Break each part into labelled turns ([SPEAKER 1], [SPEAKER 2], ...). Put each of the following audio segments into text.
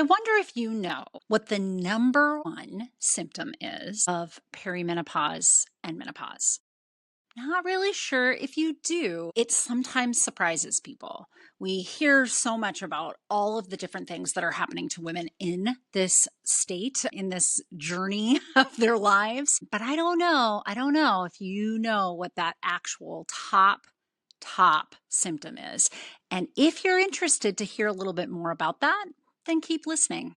[SPEAKER 1] I wonder if you know what the number one symptom is of perimenopause and menopause. Not really sure if you do. It sometimes surprises people. We hear so much about all of the different things that are happening to women in this state, in this journey of their lives. But I don't know. I don't know if you know what that actual top symptom is. And if you're interested to hear a little bit more about that, then keep listening.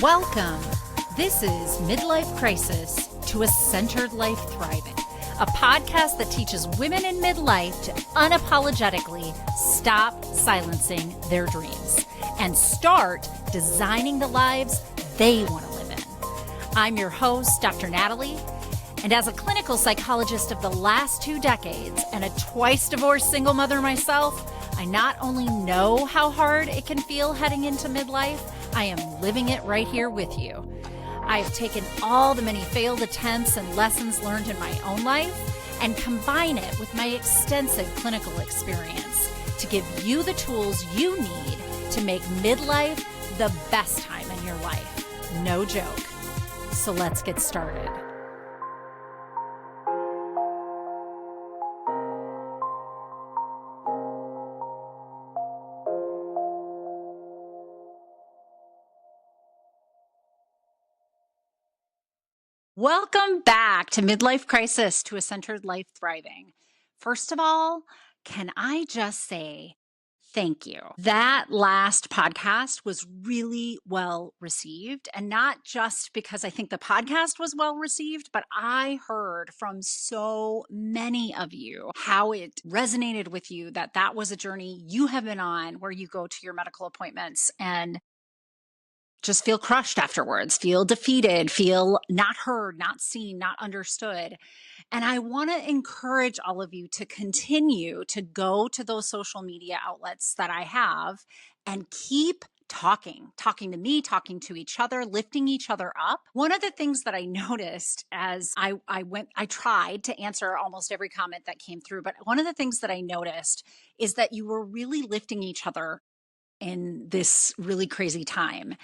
[SPEAKER 1] Welcome. This is Midlife Crisis to a Centered Life Thriving, a podcast that teaches women in midlife to unapologetically stop silencing their dreams and start designing the lives they want to live in. I'm your host, Dr. Natalie, and as a clinical psychologist of the last 2 decades and a twice-divorced single mother myself, I not only know how hard it can feel heading into midlife, I am living it right here with you. I have taken all the many failed attempts and lessons learned in my own life and combine it with my extensive clinical experience to give you the tools you need to make midlife the best time in your life. No joke. So let's get started. Welcome back to Midlife Crisis to a Centered Life Thriving. First of all, can I just say thank you? That last podcast was really well received, and not just because I think the podcast was well received, but I heard from so many of you how it resonated with you, that was a journey you have been on where you go to your medical appointments and just feel crushed afterwards, feel defeated, feel not heard, not seen, not understood. And I want to encourage all of you to continue to go to those social media outlets that I have and keep talking to me, talking to each other, lifting each other up. One of the things that I noticed as I tried to answer almost every comment that came through, but one of the things that I noticed is that you were really lifting each other in this really crazy time.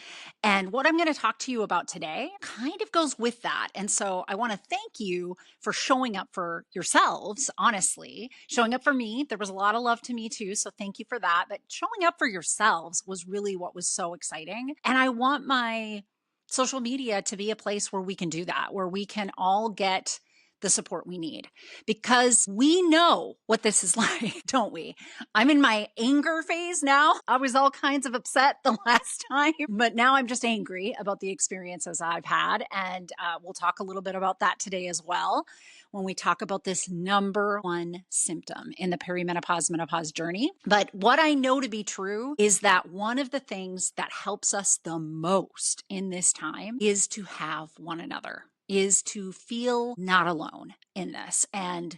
[SPEAKER 1] And what I'm going to talk to you about today kind of goes with that. And so I want to thank you for showing up for yourselves, honestly, showing up for me. There was a lot of love to me too. So thank you for that. But showing up for yourselves was really what was so exciting. And I want my social media to be a place where we can do that, where we can all get the support we need, because we know what this is like, don't we? I'm in my anger phase now. I was all kinds of upset the last time, but now I'm just angry about the experiences I've had. And we'll talk a little bit about that today as well when we talk about this number one symptom in the perimenopause menopause journey. But what I know to be true is that one of the things that helps us the most in this time is to have one another, is to feel not alone in this. And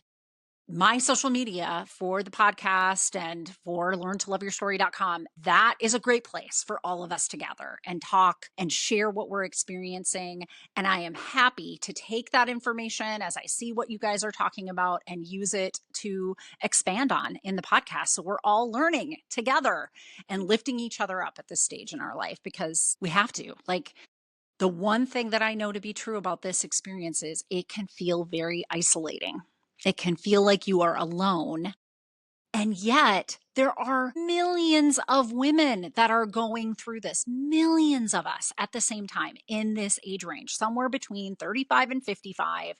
[SPEAKER 1] my social media for the podcast and for learntoloveyourstory.com, that is a great place for all of us to gather and talk and share what we're experiencing. And I am happy to take that information as I see what you guys are talking about and use it to expand on in the podcast. So we're all learning together and lifting each other up at this stage in our life, because we have to. The one thing that I know to be true about this experience is it can feel very isolating. It can feel like you are alone. And yet there are millions of women that are going through this, millions of us at the same time in this age range, somewhere between 35 and 55.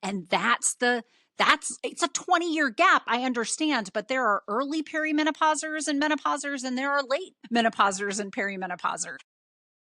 [SPEAKER 1] And it's a 20-year gap, I understand, but there are early perimenopausers and menopausers, and there are late menopausers and perimenopausers.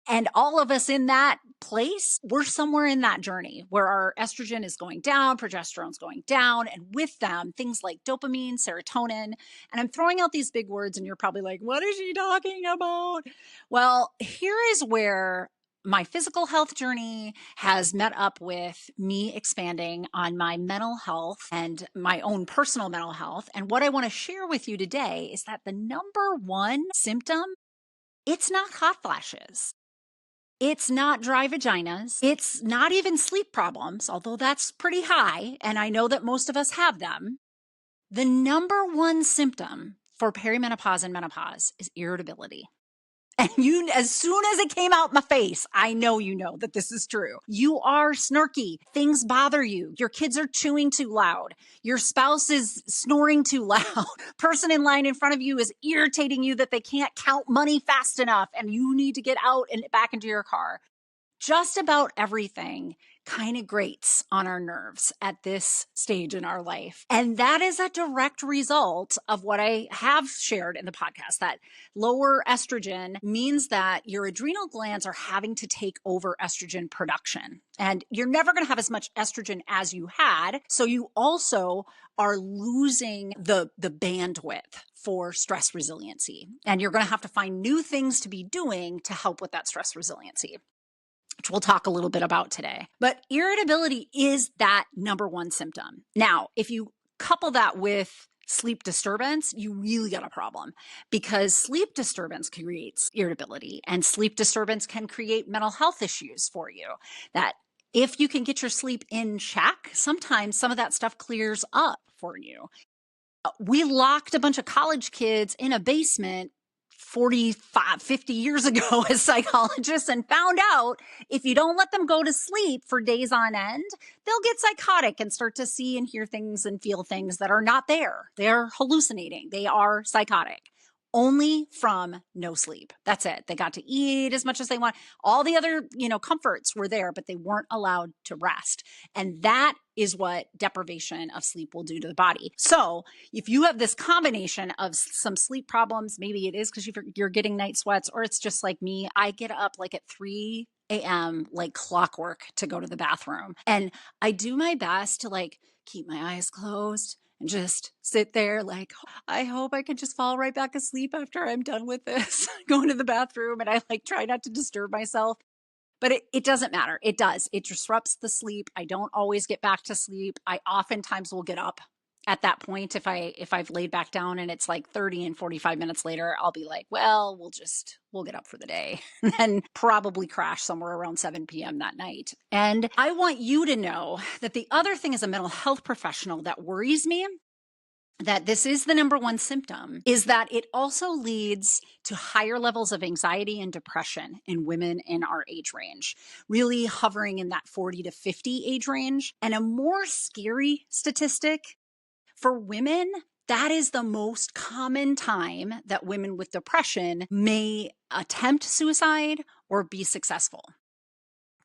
[SPEAKER 1] And all of us in that place, we're somewhere in that journey where our estrogen is going down, progesterone's going down, and with them, things like dopamine, serotonin. And I'm throwing out these big words, and you're probably like, what is she talking about? Well, here is where my physical health journey has met up with me expanding on my mental health and my own personal mental health. And what I want to share with you today is that the number one symptom, it's not hot flashes. It's not dry vaginas. It's not even sleep problems, although that's pretty high. And I know that most of us have them. The number one symptom for perimenopause and menopause is irritability. And as soon as it came out my face, I know you know that this is true. You are snarky. Things bother you. Your kids are chewing too loud. Your spouse is snoring too loud. Person in line in front of you is irritating you that they can't count money fast enough and you need to get out and back into your car. Just about everything kind of grates on our nerves at this stage in our life. And that is a direct result of what I have shared in the podcast, that lower estrogen means that your adrenal glands are having to take over estrogen production. And you're never going to have as much estrogen as you had. So you also are losing the bandwidth for stress resiliency. And you're going to have to find new things to be doing to help with that stress resiliency, which we'll talk a little bit about today. But irritability is that number one symptom. Now, if you couple that with sleep disturbance, you really got a problem, because sleep disturbance creates irritability, and sleep disturbance can create mental health issues for you. That if you can get your sleep in check, sometimes some of that stuff clears up for you. We locked a bunch of college kids in a basement 45, 50 years ago as psychologists and found out if you don't let them go to sleep for days on end, they'll get psychotic and start to see and hear things and feel things that are not there. They're hallucinating. They are psychotic. Only from no sleep. That's it. They got to eat as much as they want. All the other, comforts were there, but they weren't allowed to rest. And that is what deprivation of sleep will do to the body. So if you have this combination of some sleep problems, maybe it is because you're getting night sweats, or it's just like me. I get up like at 3 a.m. like clockwork to go to the bathroom. And I do my best to keep my eyes closed and just sit there I hope I can just fall right back asleep after I'm done with this, going to the bathroom. And I try not to disturb myself. But it doesn't matter. It does. It disrupts the sleep. I don't always get back to sleep. I oftentimes will get up at that point. If I've laid back down and it's 30 and 45 minutes later, I'll be like, well, we'll get up for the day, and then probably crash somewhere around 7 p.m. that night. And I want you to know that the other thing as a mental health professional that worries me, that this is the number one symptom, is that it also leads to higher levels of anxiety and depression in women in our age range, really hovering in that 40 to 50 age range. And a more scary statistic for women, that is the most common time that women with depression may attempt suicide or be successful.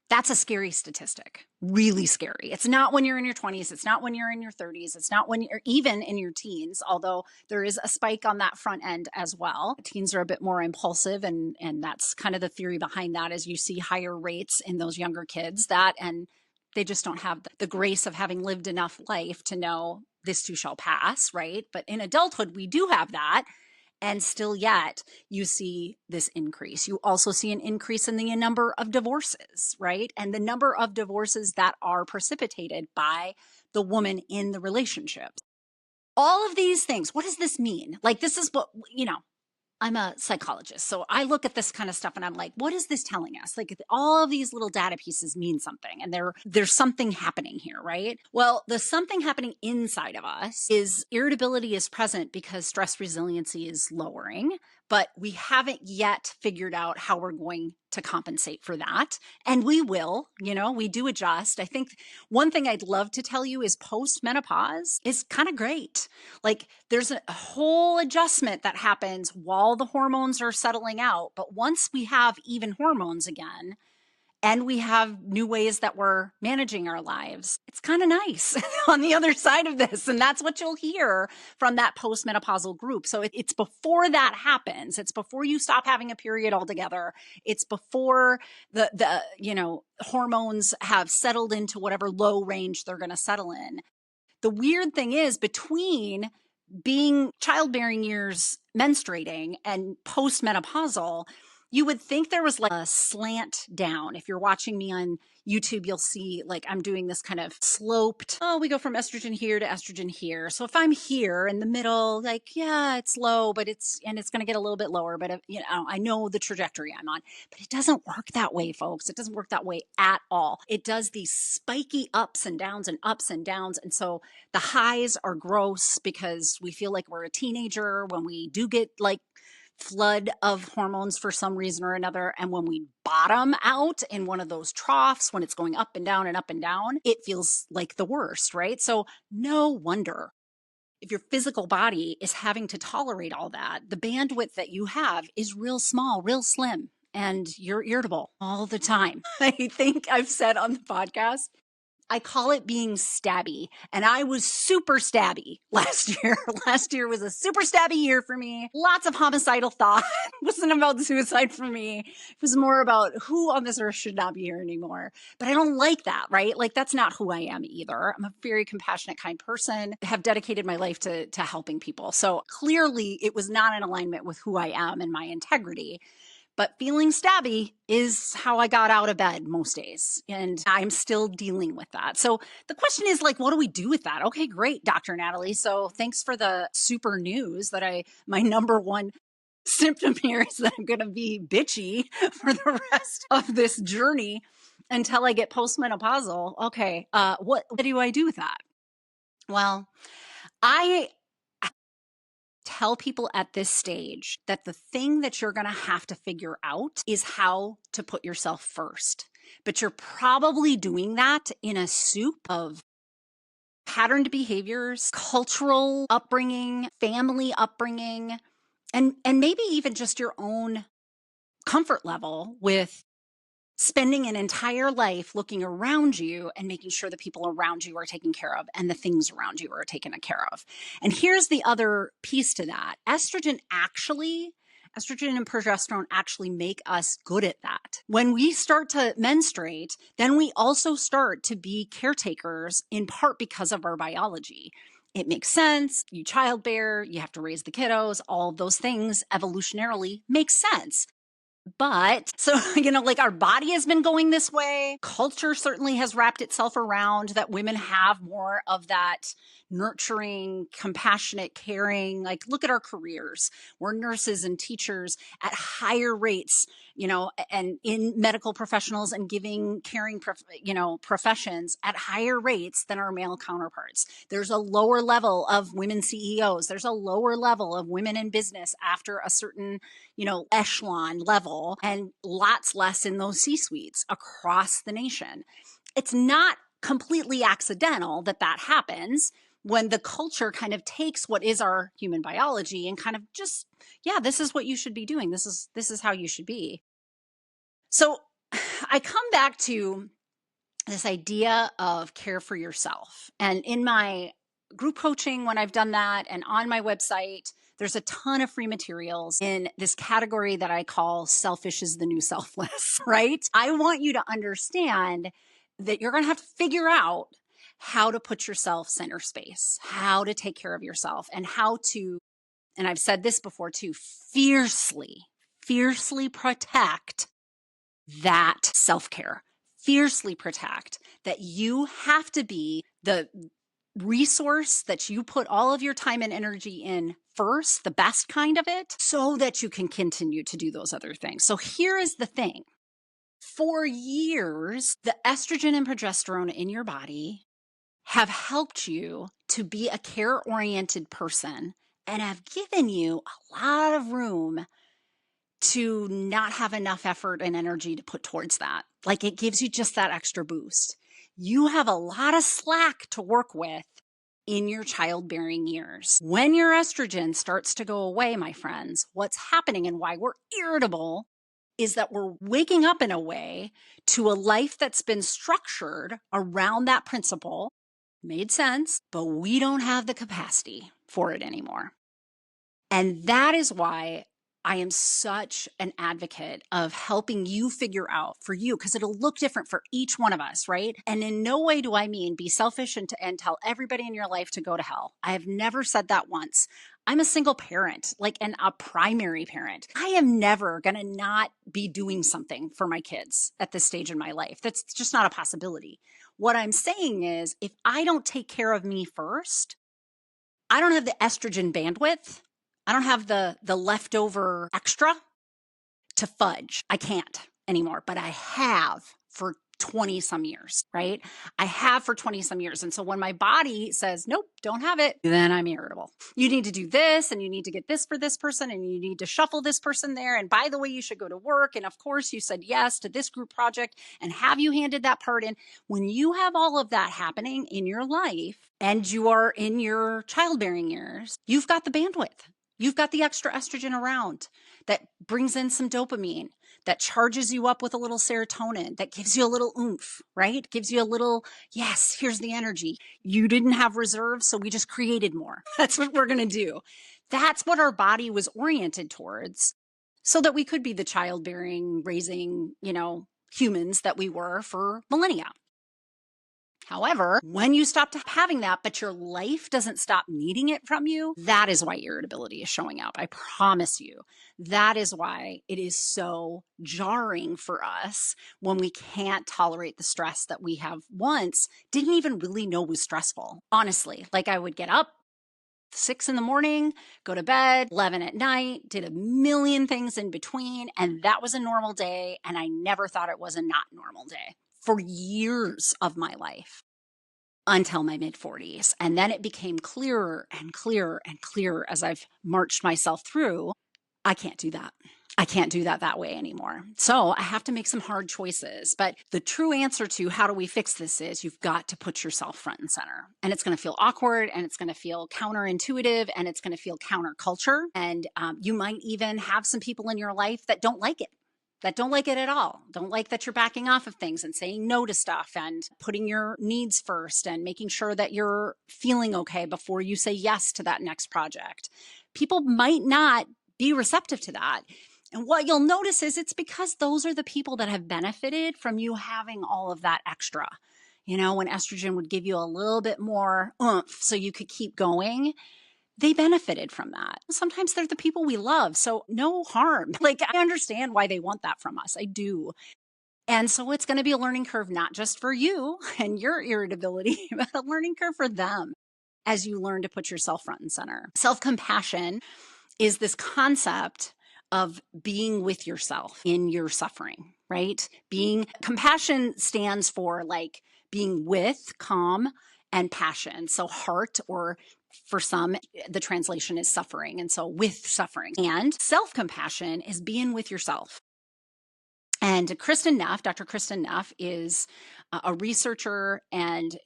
[SPEAKER 1] That's a scary statistic, really scary. It's not when you're in your 20s. It's not when you're in your 30s. It's not when you're even in your teens, although there is a spike on that front end as well. Teens are a bit more impulsive, and that's kind of the theory behind that, is you see higher rates in those younger kids and they just don't have the grace of having lived enough life to know this too shall pass, right? But in adulthood, we do have that. And still yet, you see this increase. You also see an increase in the number of divorces, right? And the number of divorces that are precipitated by the woman in the relationship. All of these things, what does this mean? This is what, I'm a psychologist, so I look at this kind of stuff and I'm like, what is this telling us? All of these little data pieces mean something, and there's something happening here, right? Well, the something happening inside of us is irritability is present because stress resiliency is lowering, but we haven't yet figured out how we're going to compensate for that. And we will, we do adjust. I think one thing I'd love to tell you is post-menopause is kind of great. There's a whole adjustment that happens while the hormones are settling out. But once we have even hormones again, and we have new ways that we're managing our lives, it's kind of nice on the other side of this. And that's what you'll hear from that postmenopausal group. So it's before that happens. It's before you stop having a period altogether. It's before the hormones have settled into whatever low range they're going to settle in. The weird thing is, between being childbearing years menstruating and postmenopausal, You would think there was like a slant down. If you're watching me on YouTube, you'll see like I'm doing this kind of sloped. Oh, we go from estrogen here to estrogen here. So if I'm here in the middle, like, yeah, it's low, but it's going to get a little bit lower. But, I know the trajectory I'm on, but it doesn't work that way, folks. It doesn't work that way at all. It does these spiky ups and downs and ups and downs. And so the highs are gross because we feel like we're a teenager when we do get like flood of hormones for some reason or another. And when we bottom out in one of those troughs, when it's going up and down and up and down, it feels like the worst, right? So no wonder if your physical body is having to tolerate all that, the bandwidth that you have is real small, real slim, and you're irritable all the time. I think I've said on the podcast, I call it being stabby. And I was super stabby last year. Last year was a super stabby year for me. Lots of homicidal thought. It wasn't about suicide for me. It was more about who on this earth should not be here anymore. But I don't like that, right? Like that's not who I am either. I'm a very compassionate, kind person. I have dedicated my life to helping people. So clearly it was not in alignment with who I am and my integrity. But feeling stabby is how I got out of bed most days. And I'm still dealing with that. So the question is like, what do we do with that? Okay, great, Dr. Natalie. So thanks for the super news that my number one symptom here is that I'm going to be bitchy for the rest of this journey until I get postmenopausal. Okay, what do I do with that? Well, I tell people at this stage that the thing that you're going to have to figure out is how to put yourself first. But you're probably doing that in a soup of patterned behaviors, cultural upbringing, family upbringing, and maybe even just your own comfort level with spending an entire life looking around you and making sure the people around you are taken care of and the things around you are taken care of. And here's the other piece to that. Estrogen and progesterone actually make us good at that. When we start to menstruate, then we also start to be caretakers in part because of our biology. It makes sense. You childbear, you have to raise the kiddos, all of those things evolutionarily make sense. But so, like our body has been going this way. Culture certainly has wrapped itself around that women have more of that nurturing, compassionate, caring. Like, look at our careers. We're nurses and teachers at higher rates, and in medical professionals and giving caring, professions at higher rates than our male counterparts. There's a lower level of women CEOs. There's a lower level of women in business after a certain, echelon level, and lots less in those C-suites across the nation. It's not completely accidental that happens when the culture kind of takes what is our human biology and kind of just, this is what you should be doing. This is how you should be. So I come back to this idea of care for yourself. And in my group coaching, when I've done that, and on my website, there's a ton of free materials in this category that I call selfish is the new selfless, right? I want you to understand that you're going to have to figure out how to put yourself center space, how to take care of yourself, and how to, and I've said this before too, fiercely protect that self-care. Fiercely protect that you have to be the resource that you put all of your time and energy in first, the best kind of it, so that you can continue to do those other things. So here is the thing. For years, the estrogen and progesterone in your body have helped you to be a care-oriented person and have given you a lot of room to not have enough effort and energy to put towards that. Like it gives you just that extra boost. You have a lot of slack to work with in your childbearing years. When your estrogen starts to go away, my friends, what's happening and why we're irritable is that we're waking up in a way to a life that's been structured around that principle. Made sense, but we don't have the capacity for it anymore. And that is why I am such an advocate of helping you figure out for you, because it'll look different for each one of us, right? And in no way do I mean be selfish and tell everybody in your life to go to hell. I have never said that once. I'm a single parent, and a primary parent. I am never going to not be doing something for my kids at this stage in my life. That's just not a possibility. What I'm saying is, if I don't take care of me first, I don't have the estrogen bandwidth. I don't have the leftover extra to fudge. I can't anymore, but I have for 20 some years, right? I have for 20 some years. And so when my body says, nope, don't have it, then I'm irritable. You need to do this, and you need to get this for this person, and you need to shuffle this person there. And by the way, you should go to work. And of course, you said yes to this group project, and have you handed that part in? When you have all of that happening in your life and you are in your childbearing years, you've got the bandwidth. You've got the extra estrogen around that brings in some dopamine, that charges you up with a little serotonin, that gives you a little oomph, right? Gives you a little, yes, here's the energy. You didn't have reserves, so we just created more. That's what we're going to do. That's what our body was oriented towards, so that we could be the childbearing, raising, humans that we were for millennia. However, when you stop having that, but your life doesn't stop needing it from you, that is why irritability is showing up. I promise you. That is why it is so jarring for us when we can't tolerate the stress that we have once didn't even really know was stressful. Honestly, I would get up 6 in the morning, go to bed, 11 at night, did a million things in between, and that was a normal day, and I never thought it was a not normal day for years of my life until my mid-40s. And then it became clearer and clearer and clearer as I've marched myself through. I can't do that. I can't do that way anymore. So I have to make some hard choices. But the true answer to how do we fix this is you've got to put yourself front and center. And it's going to feel awkward, and it's going to feel counterintuitive, and it's going to feel counterculture. And you might even have some people in your life that don't like it. That don't like it at all. Don't like that you're backing off of things and saying no to stuff and putting your needs first and making sure that you're feeling okay before you say yes to that next project. People might not be receptive to that. And what you'll notice is it's because those are the people that have benefited from you having all of that extra. When estrogen would give you a little bit more oomph so you could keep going, they benefited from that. Sometimes they're the people we love, so no harm. I understand why they want that from us. I do. And so it's going to be a learning curve, not just for you and your irritability, but a learning curve for them as you learn to put yourself front and center. Self-compassion is this concept of being with yourself in your suffering, right? Compassion stands for being with, calm, and passion. So heart, or for some, the translation is suffering. And so with suffering. And self-compassion is being with yourself. And Dr. Kristen Neff is a researcher and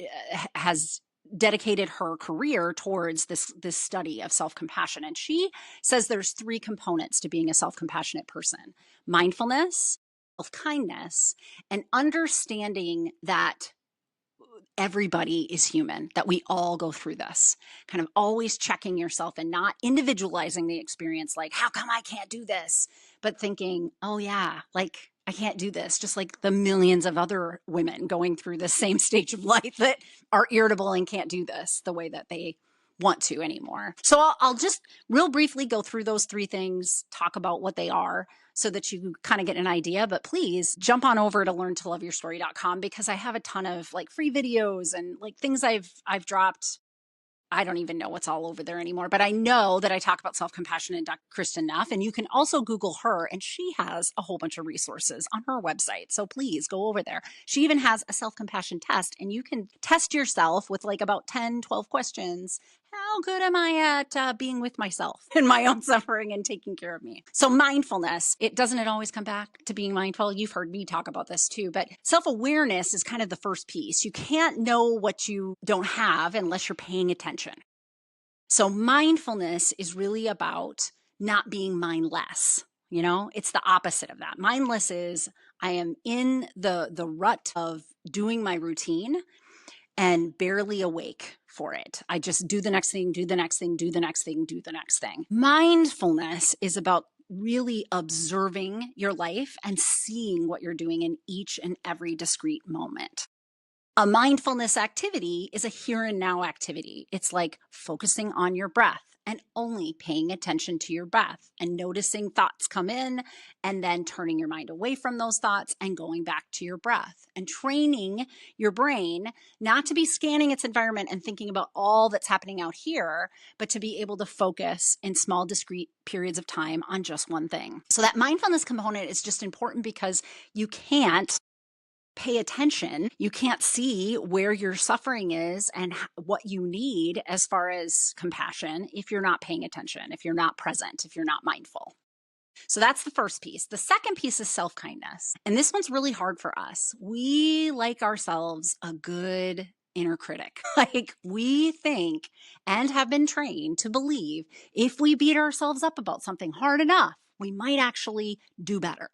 [SPEAKER 1] has dedicated her career towards this study of self-compassion. And she says there's 3 components to being a self-compassionate person: mindfulness, self-kindness, and understanding that everybody is human, that we all go through this. Kind of always checking yourself and not individualizing the experience, how come I can't do this? But thinking, oh yeah, I can't do this, just like the millions of other women going through the same stage of life that are irritable and can't do this the way that they want to anymore. So I'll just real briefly go through those 3 things, talk about what they are, so that you kind of get an idea. But please jump on over to learntoloveyourstory.com, because I have a ton of free videos and things I've dropped. I don't even know what's all over there anymore, but I know that I talk about self-compassion in Dr. Kristen Neff, and you can also Google her, and she has a whole bunch of resources on her website. So please go over there. She even has a self-compassion test, and you can test yourself with about 10, 12 questions. How good am I at being with myself and my own suffering and taking care of me? So mindfulness, doesn't it always come back to being mindful? You've heard me talk about this too, but self-awareness is kind of the first piece. You can't know what you don't have unless you're paying attention. So mindfulness is really about not being mindless. It's the opposite of that. Mindless is I am in the rut of doing my routine and barely awake for it. I just do the next thing, do the next thing, do the next thing, do the next thing. Mindfulness is about really observing your life and seeing what you're doing in each and every discrete moment. A mindfulness activity is a here and now activity. It's like focusing on your breath and only paying attention to your breath and noticing thoughts come in and then turning your mind away from those thoughts and going back to your breath and training your brain not to be scanning its environment and thinking about all that's happening out here, but to be able to focus in small, discrete periods of time on just one thing. So that mindfulness component is just important because you can't pay attention. You can't see where your suffering is and what you need as far as compassion if you're not paying attention, if you're not present, if you're not mindful. So that's the first piece. The second piece is self-kindness. And this one's really hard for us. We like ourselves a good inner critic. Like we think and have been trained to believe if we beat ourselves up about something hard enough, we might actually do better.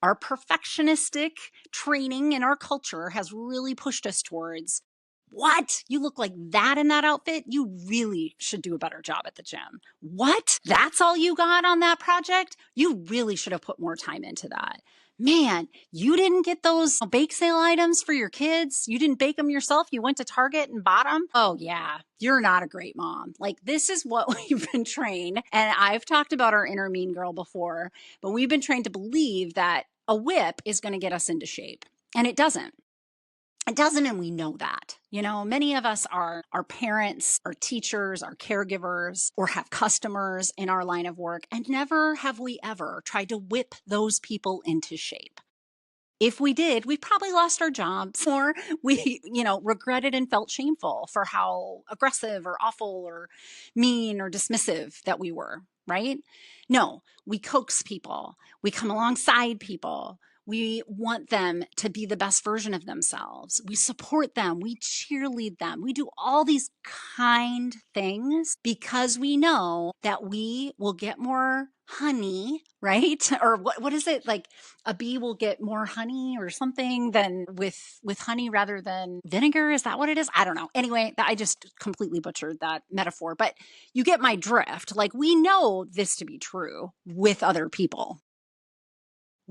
[SPEAKER 1] Our perfectionistic training in our culture has really pushed us towards, what? You look like that in that outfit? You really should do a better job at the gym. What? That's all you got on that project? You really should have put more time into that. Man, you didn't get those bake sale items for your kids? You didn't bake them yourself? You went to Target and bought them? Oh, yeah, you're not a great mom. Like, this is what we've been trained. And I've talked about our inner mean girl before, but we've been trained to believe that a whip is going to get us into shape. And it doesn't. It doesn't, and we know that. You know, many of us are our parents, our teachers, our caregivers, or have customers in our line of work, and never have we ever tried to whip those people into shape. If we did, we probably lost our jobs, or we, regretted and felt shameful for how aggressive or awful or mean or dismissive that we were, right? No, we coax people. We come alongside people. We want them to be the best version of themselves. We support them. We cheerlead them. We do all these kind things because we know that we will get more honey, right? Or what is it? Like a bee will get more honey or something than with honey rather than vinegar. Is that what it is? I don't know. Anyway, I just completely butchered that metaphor, but you get my drift. Like we know this to be true with other people.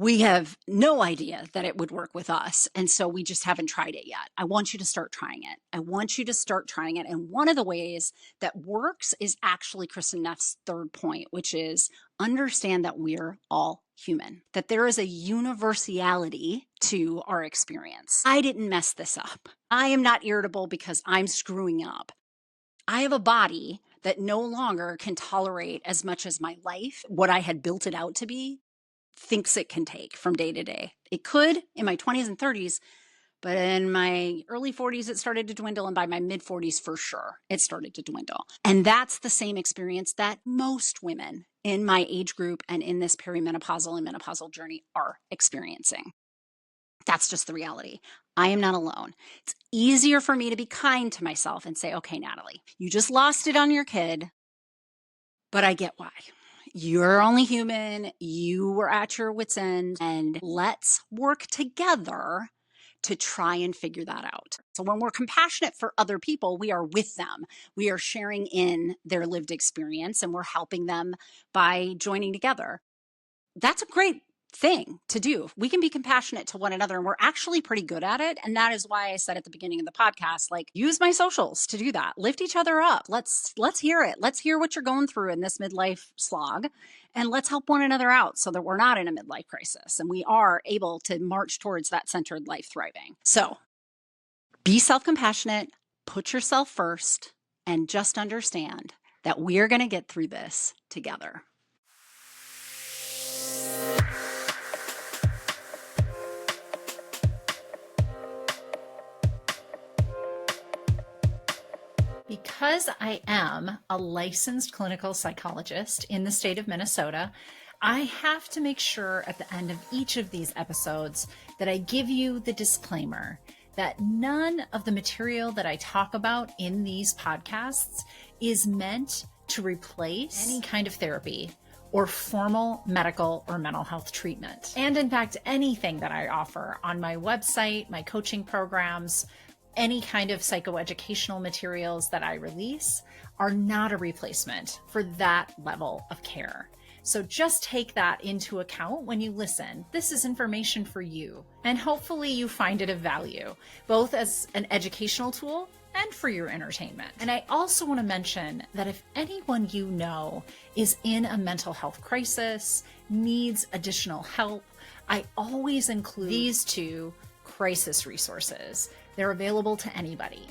[SPEAKER 1] We have no idea that it would work with us. And so we just haven't tried it yet. I want you to start trying it. I want you to start trying it. And one of the ways that works is actually Kristen Neff's third point, which is understand that we're all human, that there is a universality to our experience. I didn't mess this up. I am not irritable because I'm screwing up. I have a body that no longer can tolerate as much as my life, what I had built it out to be, thinks it can take from day to day. It could in my 20s and 30s, but in my early 40s, it started to dwindle. And by my mid 40s, for sure, it started to dwindle. And that's the same experience that most women in my age group and in this perimenopausal and menopausal journey are experiencing. That's just the reality. I am not alone. It's easier for me to be kind to myself and say, okay, Natalie, you just lost it on your kid, but I get why. You're only human. You were at your wit's end, and let's work together to try and figure that out. So when we're compassionate for other people, we are with them. We are sharing in their lived experience and we're helping them by joining together. That's a great thing to do. We can be compassionate to one another and we're actually pretty good at it. And that is why I said at the beginning of the podcast, like, use my socials to do that. Lift each other up. Let's hear it. Let's hear what you're going through in this midlife slog and let's help one another out so that we're not in a midlife crisis and we are able to march towards that centered life thriving. So be self-compassionate, put yourself first, and just understand that we're going to get through this together. Because I am a licensed clinical psychologist in the state of Minnesota, I have to make sure at the end of each of these episodes that I give you the disclaimer that none of the material that I talk about in these podcasts is meant to replace any kind of therapy or formal medical or mental health treatment. And in fact, anything that I offer on my website, my coaching programs, any kind of psychoeducational materials that I release are not a replacement for that level of care. So just take that into account when you listen. This is information for you, and hopefully you find it of value, both as an educational tool and for your entertainment. And I also want to mention that if anyone you know is in a mental health crisis, needs additional help, I always include these two crisis resources. They're available to anybody.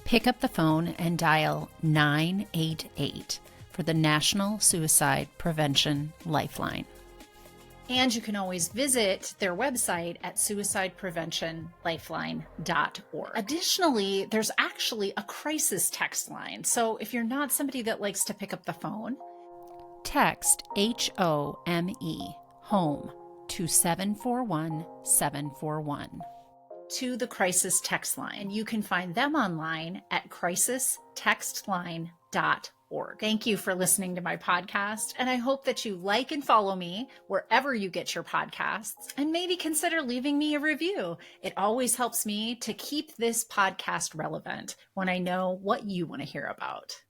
[SPEAKER 1] Pick up the phone and dial 988 for the National Suicide Prevention Lifeline. And you can always visit their website at suicidepreventionlifeline.org. Additionally, there's actually a crisis text line. So if you're not somebody that likes to pick up the phone, text HOME, home, to 741-741 to the crisis text line. And you can find them online at crisistextline.org. Thank you for listening to my podcast, and I hope that you like and follow me wherever you get your podcasts, and maybe consider leaving me a review. It always helps me to keep this podcast relevant when I know what you want to hear about.